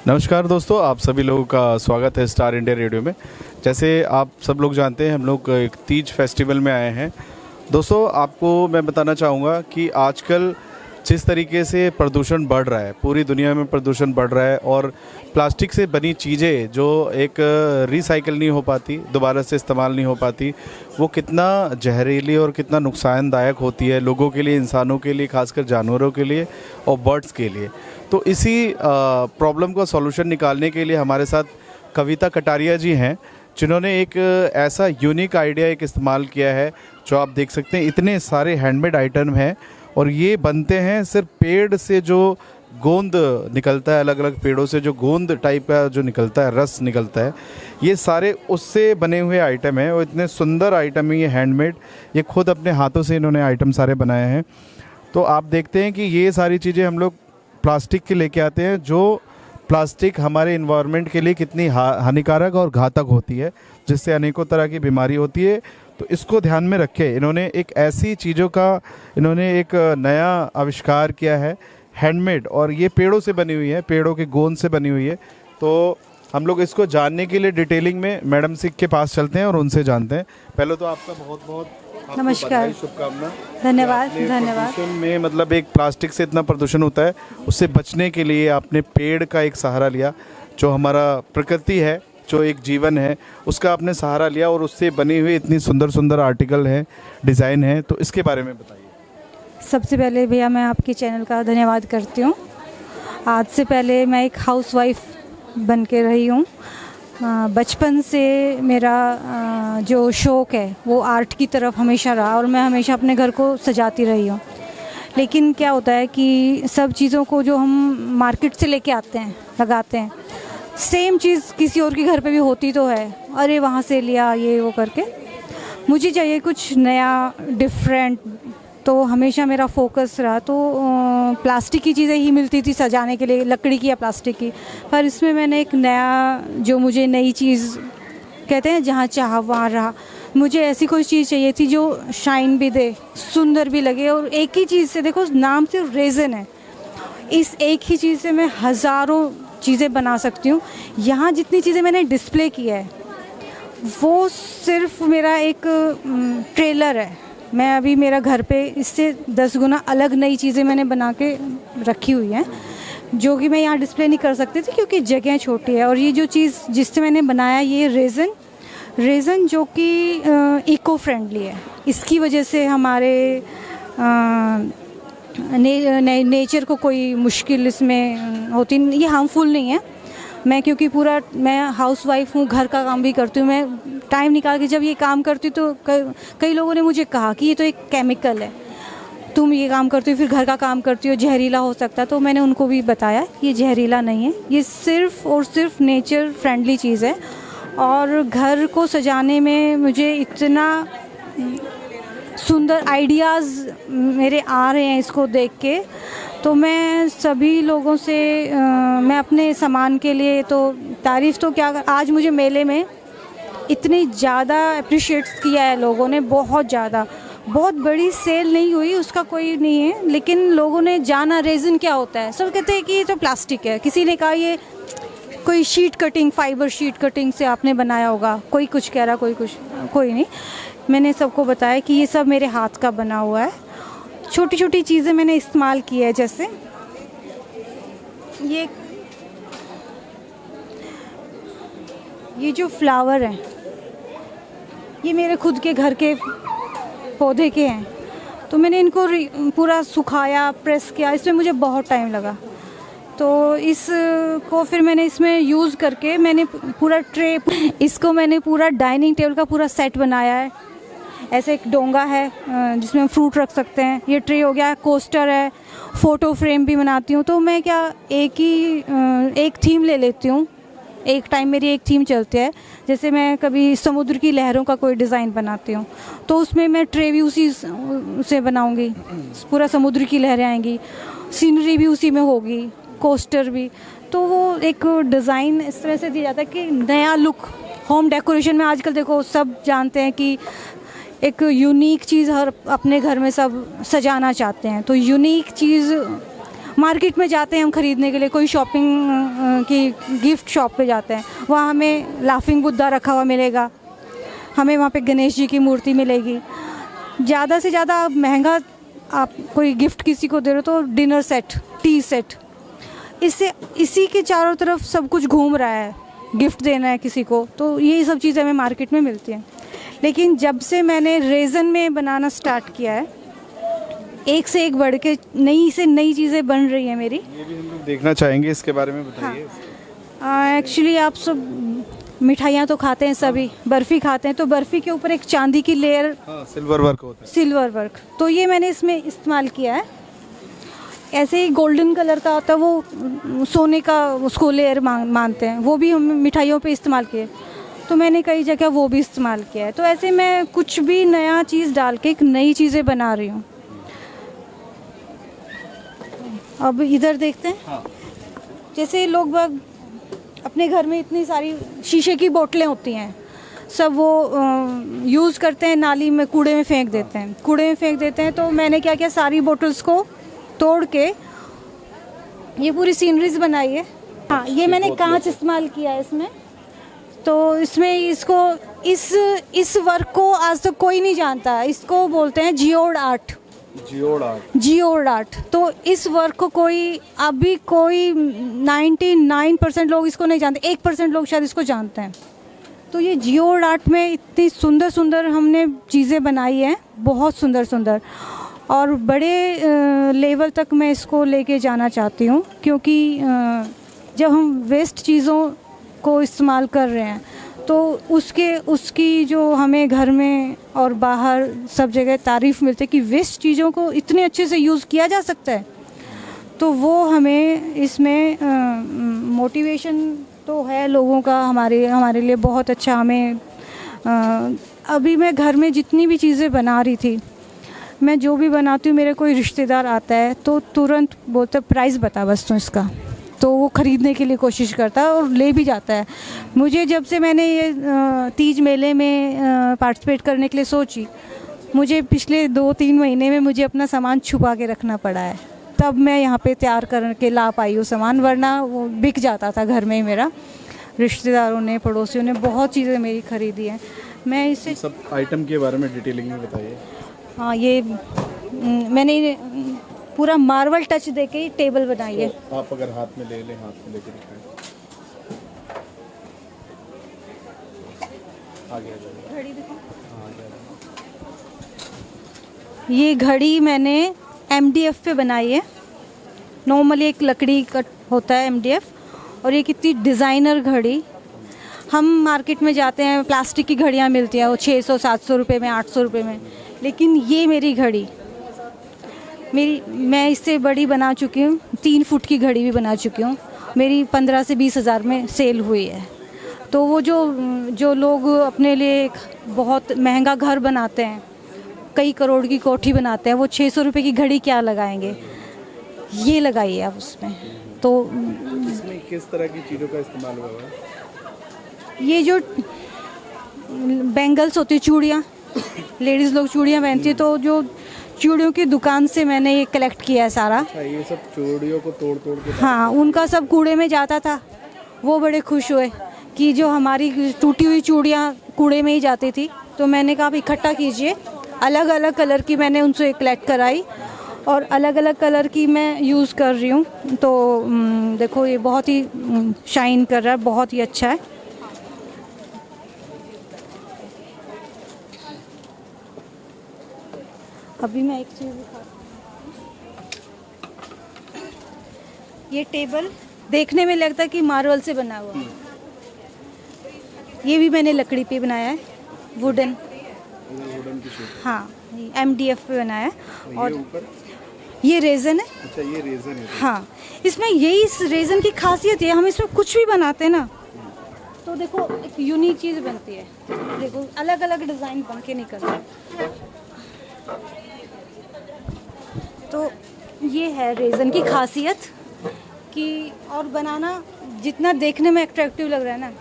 नमस्कार दोस्तों, आप सभी लोगों का स्वागत है स्टार इंडिया रेडियो में। जैसे आप सब लोग जानते हैं, हम लोग एक तीज फेस्टिवल में आए हैं। दोस्तों, आपको मैं बताना चाहूँगा कि आजकल जिस तरीके से प्रदूषण बढ़ रहा है, पूरी दुनिया में प्रदूषण बढ़ रहा है और प्लास्टिक से बनी चीज़ें जो एक रिसाइकिल नहीं हो पाती, दोबारा से इस्तेमाल नहीं हो पाती, वो कितना जहरीली और कितना नुकसानदायक होती है लोगों के लिए, इंसानों के लिए, खासकर जानवरों के लिए और बर्ड्स के लिए। तो इसी प्रॉब्लम का सॉल्यूशन निकालने के लिए हमारे साथ कविता कटारिया जी हैं, जिन्होंने एक ऐसा यूनिक आइडिया एक इस्तेमाल किया है। जो आप देख सकते हैं, इतने सारे हैंडमेड आइटम हैं और ये बनते हैं सिर्फ पेड़ से। जो गोंद निकलता है, अलग अलग पेड़ों से जो गोंद टाइप का जो निकलता है, रस निकलता है, ये सारे उससे बने हुए आइटम हैं। और इतने सुंदर आइटम है ये हैंडमेड, ये खुद अपने हाथों से इन्होंने आइटम सारे बनाए हैं। तो आप देखते हैं कि ये सारी चीज़ें हम लोग प्लास्टिक के लेके आते हैं, जो प्लास्टिक हमारे इन्वायरमेंट के लिए कितनी हानिकारक और घातक होती है, जिससे अनेकों तरह की बीमारी होती है। तो इसको ध्यान में रखे इन्होंने एक ऐसी चीज़ों का इन्होंने एक नया आविष्कार किया है, हैंडमेड, और ये पेड़ों से बनी हुई है, पेड़ों के गोंद से बनी हुई है। तो हम लोग इसको जानने के लिए डिटेलिंग में मैडम सिंह के पास चलते हैं और उनसे जानते हैं। पहले तो आपका बहुत बहुत नमस्कार, शुभकामना। धन्यवाद। धन्यवाद। प्रदूषण में मतलब एक प्लास्टिक से इतना प्रदूषण होता है, उससे बचने के लिए आपने पेड़ का एक सहारा लिया। जो हमारा प्रकृति है, जो एक जीवन है, उसका आपने सहारा लिया और उससे बनी हुई इतनी सुंदर सुंदर आर्टिकल हैं, डिज़ाइन है। तो इसके बारे में बताइए। सबसे पहले भैया मैं आपके चैनल का धन्यवाद करती हूँ। आज से पहले मैं एक हाउसवाइफ बन के रही हूँ। बचपन से मेरा जो शौक़ है वो आर्ट की तरफ हमेशा रहा और मैं हमेशा अपने घर को सजाती रही हूँ। लेकिन क्या होता है कि सब चीज़ों को जो हम मार्केट से लेके आते हैं, लगाते हैं, सेम चीज़ किसी और के घर पे भी होती तो है, अरे वहाँ से लिया ये वो करके। मुझे चाहिए कुछ नया, डिफरेंट। तो हमेशा मेरा फोकस रहा तो प्लास्टिक की चीज़ें ही मिलती थी सजाने के लिए, लकड़ी की या प्लास्टिक की। पर इसमें मैंने एक नया, जो मुझे नई चीज़ कहते हैं, जहाँ चाह वहाँ रहा। मुझे ऐसी कोई चीज़ चाहिए थी जो शाइन भी दे, सुंदर भी लगे। और एक ही चीज़ से, देखो नाम सिर्फ रेज़न है, इस एक ही चीज़ से मैं हज़ारों चीज़ें बना सकती हूँ। यहाँ जितनी चीज़ें मैंने डिस्प्ले किया है वो सिर्फ मेरा एक ट्रेलर है। मैं अभी मेरा घर पे इससे 10 गुना अलग नई चीज़ें मैंने बना के रखी हुई हैं, जो कि मैं यहाँ डिस्प्ले नहीं कर सकती थी क्योंकि जगह छोटी है। और ये जो चीज़ जिससे मैंने बनाया, ये रेज़न जो कि इको फ्रेंडली है, इसकी वजह से हमारे नेचर को कोई मुश्किल इसमें होती नहीं, ये हार्मफुल नहीं है। क्योंकि मैं हाउसवाइफ हूँ, घर का काम भी करती हूँ, मैं टाइम निकाल के जब ये काम करती हूँ तो कई लोगों ने मुझे कहा कि ये तो एक केमिकल है, तुम ये काम करती हो फिर घर का काम करती हो, जहरीला हो सकता है। तो मैंने उनको भी बताया कि ये जहरीला नहीं है, ये सिर्फ और सिर्फ नेचर फ्रेंडली चीज़ है। और घर को सजाने में मुझे इतना सुंदर आइडियाज़ मेरे आ रहे हैं इसको देख के। तो मैं सभी लोगों से मैं अपने सामान के लिए तो तारीफ़ तो क्या, आज मुझे मेले में इतनी ज़्यादा अप्रिशिएट किया है लोगों ने, बहुत ज़्यादा। बहुत बड़ी सेल नहीं हुई, उसका कोई नहीं है, लेकिन लोगों ने जाना रेज़न क्या होता है। सब कहते हैं कि ये तो प्लास्टिक है, किसी ने कहा ये कोई sheet cutting, fibre sheet cutting से आपने बनाया होगा, कोई कुछ कह रहा, कोई नहीं। मैंने सबको बताया कि ये सब मेरे हाथ का बना हुआ है। छोटी छोटी चीज़ें मैंने इस्तेमाल की है, जैसे ये जो फ्लावर है, ये मेरे खुद के घर के पौधे के हैं। तो मैंने इनको पूरा सुखाया, प्रेस किया, इसमें मुझे बहुत टाइम लगा। तो इसको फिर मैंने इसमें यूज़ करके मैंने पूरा इसको मैंने पूरा डाइनिंग टेबल का पूरा सेट बनाया है। ऐसे एक डोंगा है जिसमें हम फ्रूट रख सकते हैं, ये ट्रे हो गया, कोस्टर है, फ़ोटो फ्रेम भी बनाती हूँ। तो मैं क्या एक थीम ले लेती हूँ, एक टाइम मेरी एक थीम चलती है। जैसे मैं कभी समुद्र की लहरों का कोई डिज़ाइन बनाती हूँ तो उसमें मैं ट्रे भी उसी से बनाऊँगी, पूरा समुद्र की लहरें आएंगी, सीनरी भी उसी में होगी, कोस्टर भी। तो वो एक डिज़ाइन इस तरह से दिया जाता है कि नया लुक। होम डेकोरेशन में आजकल देखो सब जानते हैं कि एक यूनिक चीज़ हर अपने घर में सब सजाना चाहते हैं। तो यूनिक चीज़ मार्केट में जाते हैं हम ख़रीदने के लिए, कोई शॉपिंग की गिफ्ट शॉप पे जाते हैं, वहाँ हमें लाफिंग बुद्धा रखा हुआ मिलेगा, हमें वहाँ पे गणेश जी की मूर्ति मिलेगी। ज़्यादा से ज़्यादा आप महंगा आप कोई गिफ्ट किसी को दे रहे हो तो डिनर सेट, टी सेट, इससे इसी के चारों तरफ सब कुछ घूम रहा है। गिफ्ट देना है किसी को तो यही सब चीज़ें हमें मार्केट में मिलती हैं। लेकिन जब से मैंने रेज़न में बनाना स्टार्ट किया है, एक से एक बढ़ के नई से नई चीज़ें बन रही हैं मेरी। ये भी हम लोग देखना चाहेंगे, इसके बारे में बताइए। एक्चुअली आप सब मिठाइयाँ तो खाते हैं, सभी बर्फ़ी खाते हैं, तो बर्फ़ी के ऊपर एक चांदी की लेयर, सिल्वर वर्क होता है। सिल्वर वर्क, तो ये मैंने इसमें इस्तेमाल किया है। ऐसे ही गोल्डन कलर का होता है, वो सोने का उसको लेयर मानते हैं, वो भी हम मिठाइयों पे इस्तेमाल किए, तो मैंने कई जगह वो भी इस्तेमाल किया है। तो ऐसे मैं कुछ भी नया चीज़ डाल के एक नई चीज़ें बना रही हूँ। अब इधर देखते हैं। जैसे लोग बाग अपने घर में इतनी सारी शीशे की बोतलें होती हैं, सब वो यूज़ करते हैं, नाली में कूड़े में फेंक देते हैं, तो मैंने क्या किया, सारी बोतल्स को तोड़ के ये पूरी सीनरीज बनाई है। हाँ, ये मैंने कांच इस्तेमाल किया है इसमें, तो इसमें इसको इस वर्क को आज तक कोई नहीं जानता, इसको बोलते हैं जियोड आर्ट। तो इस वर्क को अभी कोई 99% लोग इसको नहीं जानते, 1% लोग शायद इसको जानते हैं। तो ये जियोड आर्ट में इतनी सुंदर सुंदर हमने चीज़ें बनाई हैं, बहुत सुंदर सुंदर, और बड़े लेवल तक मैं इसको लेके जाना चाहती हूँ, क्योंकि जब हम वेस्ट चीज़ों को इस्तेमाल कर रहे हैं तो उसकी जो हमें घर में और बाहर सब जगह तारीफ़ मिलती है कि वेस्ट चीज़ों को इतने अच्छे से यूज़ किया जा सकता है, तो वो हमें इसमें मोटिवेशन तो है लोगों का हमारे लिए बहुत अच्छा। हमें अभी मैं घर में जितनी भी चीज़ें बना रही थी, मैं जो भी बनाती हूँ, मेरे कोई रिश्तेदार आता है तो तुरंत बोलता प्राइस बता बस तू इसका, तो वो ख़रीदने के लिए कोशिश करता है और ले भी जाता है। मुझे जब से मैंने ये तीज मेले में पार्टिसिपेट करने के लिए सोची, मुझे पिछले 2-3 महीने में मुझे अपना सामान छुपा के रखना पड़ा है, तब मैं यहाँ पे तैयार करके ला पाई हूँ सामान, वरना वो बिक जाता था घर में ही मेरा। रिश्तेदारों ने, पड़ोसियों ने बहुत चीज़ें मेरी ख़रीदी हैं। मैं इससे सब आइटम के बारे में डिटेलिंग में बताइए। हाँ, ये मैंने पूरा मार्बल टच देके ही टेबल बनाई है। आप अगर हाथ में ले लें, हाथ में लेके दिखाएं। आगे घड़ी दिखाओ। ये घड़ी मैंने MDF पे बनाई है। नॉर्मली एक लकड़ी का होता है MDF, और ये कितनी डिज़ाइनर घड़ी। हम मार्केट में जाते हैं, प्लास्टिक की घड़ियाँ मिलती हैं, वो 600-700 रुपये में, 800 रुपये में, लेकिन ये मेरी घड़ी, मैं इससे बड़ी बना चुकी हूँ, 3 फुट की घड़ी भी बना चुकी हूँ, मेरी 15 से 20 हज़ार में सेल हुई है। तो वो जो लोग अपने लिए एक बहुत महंगा घर बनाते हैं, कई करोड़ की कोठी बनाते हैं, वो 600 रुपये की घड़ी क्या लगाएंगे, ये लगाइए आप उसमें। तो इसमें किस तरह की चीज़ों का इस्तेमाल हुआ है? ये जो बैंगल्स होती है, चूड़ियाँ, लेडीज़ लोग चूड़ियाँ पहनती है, तो जो चूड़ियों की दुकान से मैंने ये कलेक्ट किया है सारा। अच्छा, ये सब चूड़ियों को तोड़ के, हाँ, उनका सब कूड़े में जाता था, वो बड़े खुश हुए कि जो हमारी टूटी हुई चूड़ियाँ कूड़े में ही जाती थी, तो मैंने कहा आप इकट्ठा कीजिए। अलग अलग कलर की मैंने उनसे कलेक्ट कराई और अलग अलग कलर की मैं यूज़ कर रही हूँ। तो देखो ये बहुत ही शाइन कर रहा है, बहुत ही अच्छा है। अभी मैं एक चीज़ दिखाती हूँ। ये टेबल देखने में लगता है कि मार्बल से बना हुआ है, ये भी मैंने लकड़ी पे बनाया है, वुडन। हाँ, MDF पे बनाया है। और ये रेज़न है। अच्छा, ये रेज़न है। हाँ, इसमें यही इस रेज़न की खासियत है, हम इसमें कुछ भी बनाते हैं ना, तो देखो एक यूनिक चीज़ बनती है। देखो अलग अलग डिज़ाइन बन के निकलता है। तो ये है रेज़न की खासियत कि, और बनाना जितना देखने में अट्रैक्टिव लग रहा है ना,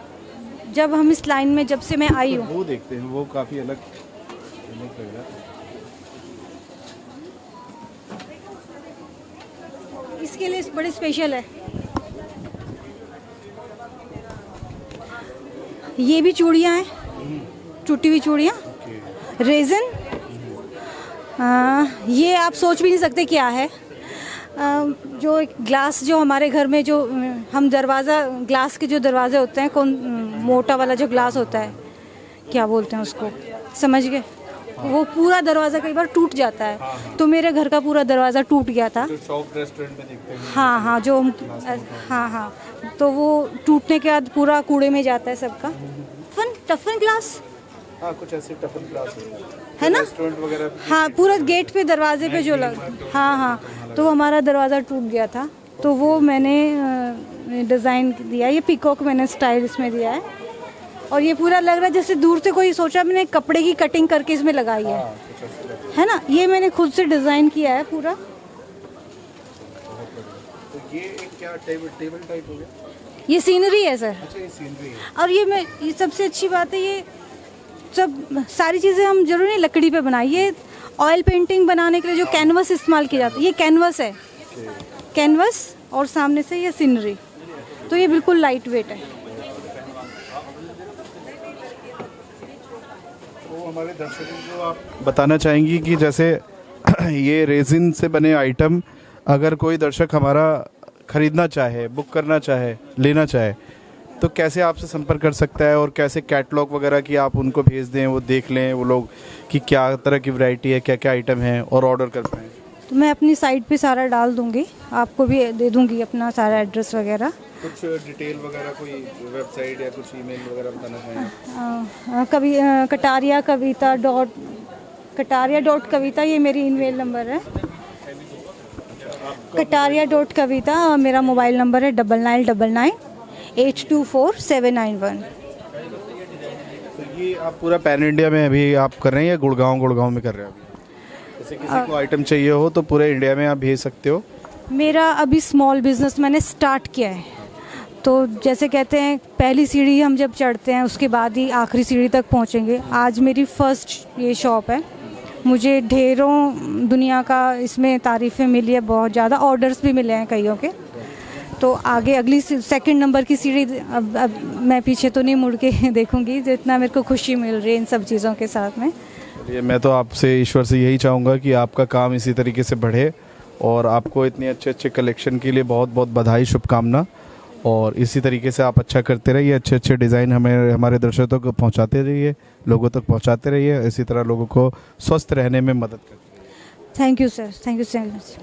जब हम इस लाइन में जब से मैं आई हूँ, वो देखते हैं, वो काफ़ी अलग लग रहा है। इसके लिए बड़े स्पेशल है। ये भी चूड़ियाँ हैं, टूटी हुई चूड़ियाँ, रेजन। ये आप सोच भी नहीं सकते क्या है। जो एक ग्लास, जो हमारे घर में जो हम दरवाज़ा, ग्लास के जो दरवाजे होते हैं, कौन मोटा वाला जो ग्लास होता है, क्या बोलते हैं उसको, समझ गए? वो पूरा दरवाज़ा कई बार टूट जाता है, तो मेरे घर का पूरा दरवाज़ा टूट गया था। जो शॉप रेस्टोरेंट में देखते हैं। हाँ हाँ, जो हाँ, तो वो टूटने के बाद पूरा कूड़े में जाता है सबका। टफन ग्लास, हाँ, कुछ ऐसे टफन ग्लास है ना, रेस्टोरेंट वगैरह। हाँ, पूरा गेट पे दरवाजे पे जो हाँ, तो हमारा दरवाज़ा टूट गया था, तो वो मैंने डिज़ाइन दिया। ये पीकॉक मैंने स्टाइल इसमें दिया है, और ये पूरा लग रहा है जैसे दूर से कोई सोचा मैंने कपड़े की कटिंग करके इसमें लगाई है ना। ये मैंने खुद से डिज़ाइन किया है पूरा। तो ये एक क्या टेबल टाइप हो गया? ये सीनरी है सर। अच्छा, ये सीनरी है। और ये सबसे अच्छी बात है, ये सब सारी चीज़ें हम जरूर नहीं लकड़ी पे बनाई। ये ऑयल पेंटिंग बनाने के लिए जो कैनवस इस्तेमाल किया जाता है, ये कैनवस है, कैनवस, और सामने से ये सीनरी, तो ये बिल्कुल लाइट वेट है। तो हमारे दर्शकों को आप बताना चाहेंगी कि जैसे ये रेजिन से बने आइटम अगर कोई दर्शक हमारा ख़रीदना चाहे, बुक करना चाहे, लेना चाहे, तो कैसे आपसे संपर्क कर सकता है, और कैसे कैटलॉग वगैरह की आप उनको भेज दें, वो देख लें वो लोग कि क्या तरह की वैरायटी है, क्या क्या आइटम है, और ऑर्डर कर पाएँ? तो मैं अपनी साइट पे सारा डाल दूंगी, आपको भी दे दूंगी अपना सारा एड्रेस वगैरह। कुछ डिटेल वगैरह, कोई वेबसाइट या कुछ ईमेल वगैरह बताना चाहें? कभी कटारिया.कविता ये मेरी ईमेल नंबर है। कटारिया.कविता मेरा मोबाइल नंबर है 9999824791। तो ये आप पूरा पैन इंडिया में अभी आप कर रहे हैं या गुड़गांव में कर रहे हैं अभी? जैसे किसी को आइटम चाहिए हो तो पूरे इंडिया में आप भेज सकते हो? मेरा अभी स्मॉल बिजनेस मैंने स्टार्ट किया है, तो जैसे कहते हैं पहली सीढ़ी हम जब चढ़ते हैं उसके बाद ही आखिरी सीढ़ी तक पहुंचेंगे। आज मेरी फर्स्ट ये शॉप है, मुझे ढेरों दुनिया का इसमें तारीफ़ें मिली है, बहुत ज़्यादा ऑर्डर्स भी मिले हैं कईयों के। तो आगे अगली सेकंड नंबर की सीढ़ी अब मैं पीछे तो नहीं मुड़ के देखूंगी, जितना मेरे को खुशी मिल रही है इन सब चीज़ों के साथ में। ये मैं तो आपसे, ईश्वर से यही चाहूँगा कि आपका काम इसी तरीके से बढ़े, और आपको इतने अच्छे कलेक्शन के लिए बहुत बहुत बधाई, शुभकामना, और इसी तरीके से आप अच्छा करते रहिए, अच्छे डिज़ाइन हमारे दर्शकों तक पहुंचाते रहिए, लोगों तक पहुंचाते रहिए, इसी तरह लोगों को स्वस्थ रहने में मदद करते रहिए। Thank you sir, thank you so much.